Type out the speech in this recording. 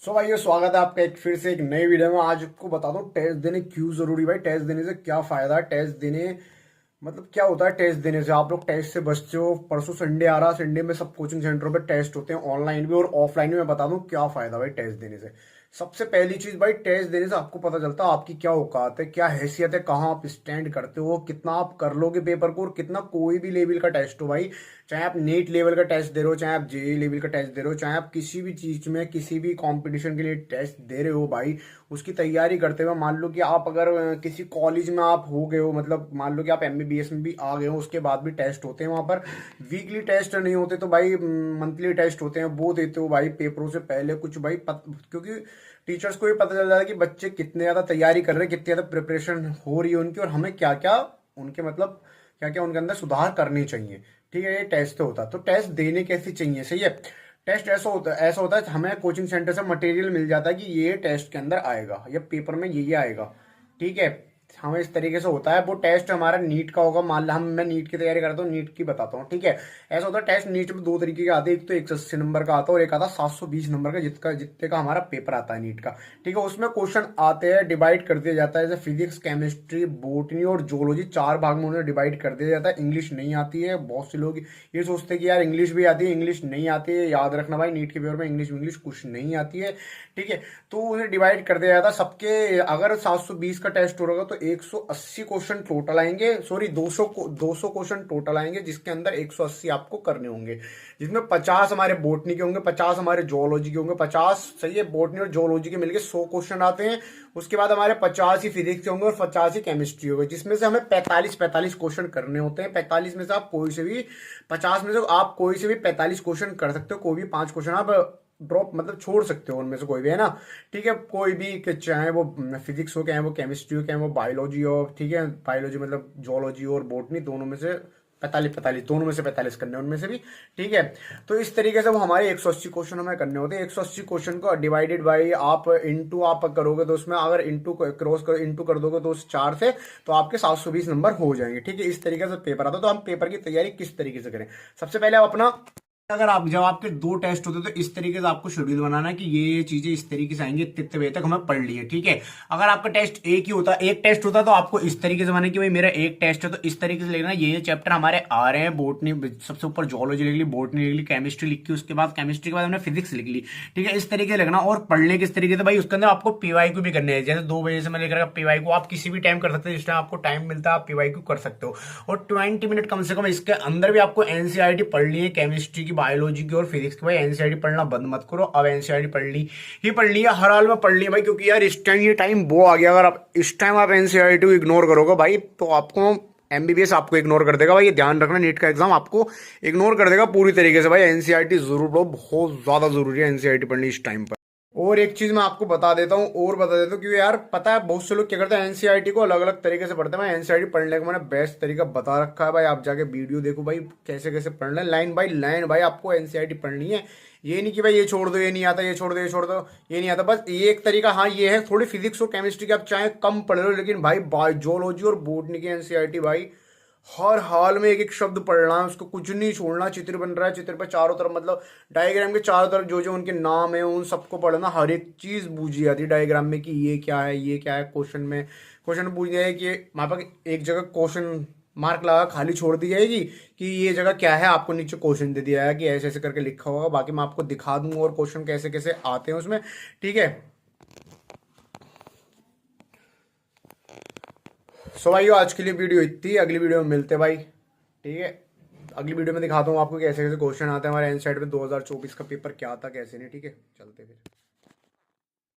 भाई स्वागत है आपका एक फिर से एक नई वीडियो में। आज आपको बता दूं टेस्ट देने क्यों जरूरी। भाई टेस्ट देने से क्या फायदा है। टेस्ट देने मतलब क्या होता है। टेस्ट देने से आप लोग टेस्ट से बचते हो। परसों संडे आ रहा, संडे में सब कोचिंग सेंटरों पे टेस्ट होते हैं, ऑनलाइन भी और ऑफलाइन भी। मैं बता दूं क्या फायदा भाई टेस्ट देने से। सबसे पहली चीज भाई, टेस्ट देने से आपको पता चलता है आपकी क्या औकात है, क्या हैसियत है, कहाँ आप स्टैंड करते हो, कितना आप कर लोगे पेपर को। और कितना कोई भी लेवल का टेस्ट हो भाई, चाहे आप नीट लेवल का टेस्ट दे रहे हो, चाहे आप जेई लेवल का टेस्ट दे रहे हो, चाहे आप किसी भी चीज में किसी भी कंपटीशन के लिए टेस्ट दे रहे हो भाई, उसकी तैयारी करते हुए मान लो कि आप अगर किसी कॉलेज में आप हो गए हो, मतलब मान लो कि आप एमबीबीएस में भी आ गए हो, उसके बाद भी टेस्ट होते हैं वहां पर। वीकली टेस्ट नहीं होते तो भाई मंथली टेस्ट होते हैं, वो देते हो भाई पेपरों से पहले कुछ भाई क्योंकि टीचर्स को भी पता चल जाता है कि बच्चे कितने ज्यादा तैयारी कर रहे हैं, कितनी ज्यादा प्रिपरेशन हो रही है उनकी, और हमें क्या क्या उनके मतलब क्या क्या उनके अंदर सुधार करनी चाहिए। ठीक है, ये टेस्ट तो होता है। तो टेस्ट देने कैसे चाहिए, सही है। टेस्ट ऐसा होता है हमें कोचिंग सेंटर से मटेरियल मिल जाता है कि ये टेस्ट के अंदर आएगा या पेपर में ये आएगा। ठीक है, हमें इस तरीके से होता है। वो टेस्ट हमारा नीट का होगा, मान लो मैं नीट की तैयारी करता हूँ, नीट की बताता हूँ। ठीक है, ऐसा होता है टेस्ट नीट में दो तरीके के आते हैं। एक तो 180 नंबर का आता है और एक आता है 720 नंबर का, जितने का हमारा पेपर आता है नीट का। ठीक है, उसमें क्वेश्चन आते हैं, डिवाइड कर दिया जाता है जैसे फिजिक्स, केमिस्ट्री, बोटनी और जोलॉजी, चार भाग में उन्हें डिवाइड कर दिया जाता है। इंग्लिश नहीं आती है, बहुत से लोग ये सोचते हैं कि यार इंग्लिश भी आती है, इंग्लिश नहीं आती है। याद रखना भाई, नीट के पेपर में इंग्लिश इंग्लिश कुछ नहीं आती है। ठीक है, तो उन्हें डिवाइड कर दिया जाता है सबके। अगर 720 का टेस्ट हो रहा तो 180 क्वेश्चन टोटल आएंगे, सॉरी 200 क्वेश्चन टोटल आएंगे, जिसके अंदर 180 आपको करने होंगे, जिसमें 50 हमारे बोटनी के होंगे, 50 हमारे जोलॉजी के होंगे। 50 सही है, बोटनी और जोलॉजी के मिलके 100 क्वेश्चन आते हैं। उसके बाद हमारे 50 ही फिजिक्स के होंगे और 50 ही केमिस्ट्री होंगे, जिसमें से हमें 45 क्वेश्चन करने होते हैं। 45 में से आप कोई से भी 50 में से आप कोई से भी 45 क्वेश्चन कर सकते हो। कोई भी 5 क्वेश्चन आप ड्रॉप मतलब छोड़ सकते हो, उनमें से कोई भी, है ना। ठीक है, कोई भी चाहे वो फिजिक्स हो, चाहे वो केमिस्ट्री हो, चाहे वो बायोलॉजी हो। ठीक है, बायोलॉजी मतलब जोलॉजी और बोटनी, दोनों में से 45 दोनों में से 45 करने उनमें से भी। ठीक है, तो इस तरीके से वो हमारे 180 क्वेश्चन हमें करने होते हैं। 180 क्वेश्चन को डिवाइडेड बाई आप इंटू आप करोगे तो उसमें अगर इंटू क्रॉस कर इंटू कर दोगे तो उस 4 से, तो आपके 720 नंबर हो जाएंगे। ठीक है, इस तरीके से पेपर आता है। तो हम पेपर की तैयारी किस तरीके से करें, सबसे पहले आप अपना, अगर आप जब आपके दो टेस्ट होते तो इस तरीके से आपको शेड्यूल बनाना है कि ये चीजें इस तरीके से आएंगी, इतने बजे तक हमें पढ़ लिए। ठीक है, अगर आपका टेस्ट एक ही होता, एक टेस्ट होता तो आपको इस तरीके से बनाना कि भाई मेरा एक टेस्ट है तो इस तरीके से लिखना, ये चैप्टर हमारे आ रहे हैं। बोटनी सबसे ऊपर जोलॉजी लिख ली, बोटनी लिख ली, केमिस्ट्री लिख की, उसके बाद केमिस्ट्री के बाद हमने फिजिक्स लिख ली। ठीक है, इस तरीके से लिखना। और पढ़ने किस तरीके से भाई, उसके अंदर आपको पीवाईक्यू भी करने हैं। जैसे 2 बजे से मैं लिख रहा पीवाईक्यू, आप किसी भी टाइम कर सकते हो, जिस टाइम आपको टाइम मिलता है आप पीवाईक्यू कर सकते हो। और 20 मिनट कम से कम इसके अंदर भी आपको एनसीईआरटी पढ़नी है, केमिस्ट्री की, बायोलॉजी की और फिजिक्स की। भाई एनसीईआरटी पढ़ना बंद मत करो, अब एनसीईआरटी पढ़ ली है, हर हाल में पढ़ ली है भाई, क्योंकि यार इस टाइम ये टाइम वो आ गया। अगर आप इस टाइम आप एनसीईआरटी को इग्नोर करोगे भाई, तो आपको एमबीबीएस आपको इग्नोर कर देगा भाई। ये ध्यान रखना, नीट का एग्जाम आपको इग्नोर कर देगा पूरी तरीके से। भाई एनसीईआरटी जरूर पढ़ो, बहुत ज्यादा जरूरी है एनसीईआरटी पढ़नी इस टाइम पर। और एक चीज मैं आपको बता देता हूँ, क्योंकि यार पता है बहुत से लोग क्या करते हैं, एनसीईआरटी को अलग अलग तरीके से पढ़ते हैं। मैं एनसीईआरटी पढ़ने का मैंने बेस्ट तरीका बता रखा है भाई, आप जाके वीडियो देखो भाई, कैसे कैसे पढ़ना है, लाइन बाय लाइन भाई आपको एनसीईआरटी पढ़नी है। ये नहीं कि भाई ये छोड़ दो, ये नहीं आता, ये छोड़ दो, ये छोड़ दो, ये नहीं आता। बस ये एक तरीका, हाँ ये है, थोड़ी फिजिक्स और केमिस्ट्री की आप चाहे कम पढ़ लो, लेकिन भाई जोलॉजी और बोटनी की एनसीईआरटी भाई हर हाल में एक एक शब्द पढ़ना है, उसको कुछ नहीं छोड़ना। चित्र बन रहा है, चित्र पे चारों तरफ मतलब डायग्राम के चारों तरफ जो जो उनके नाम है उन सबको पढ़ना। हर एक चीज बूझी जाती है डायग्राम में कि ये क्या है, ये क्या है। क्वेश्चन पूछ दिया है कि वहां पर एक जगह क्वेश्चन मार्क लगा खाली छोड़ दी जाएगी कि ये जगह क्या है, आपको नीचे क्वेश्चन दे दिया है कि ऐसे ऐसे करके लिखा होगा। बाकी मैं आपको दिखा दूंगा और क्वेश्चन कैसे कैसे आते हैं उसमें। ठीक है, सो भाई आज के लिए वीडियो इतनी, अगली वीडियो में मिलते हैं भाई। ठीक है, अगली वीडियो में दिखाता हूँ आपको कैसे कैसे क्वेश्चन आते हैं हमारे एनसीईआरटी में। 2024 का पेपर क्या था कैसे नहीं। ठीक है, चलते फिर।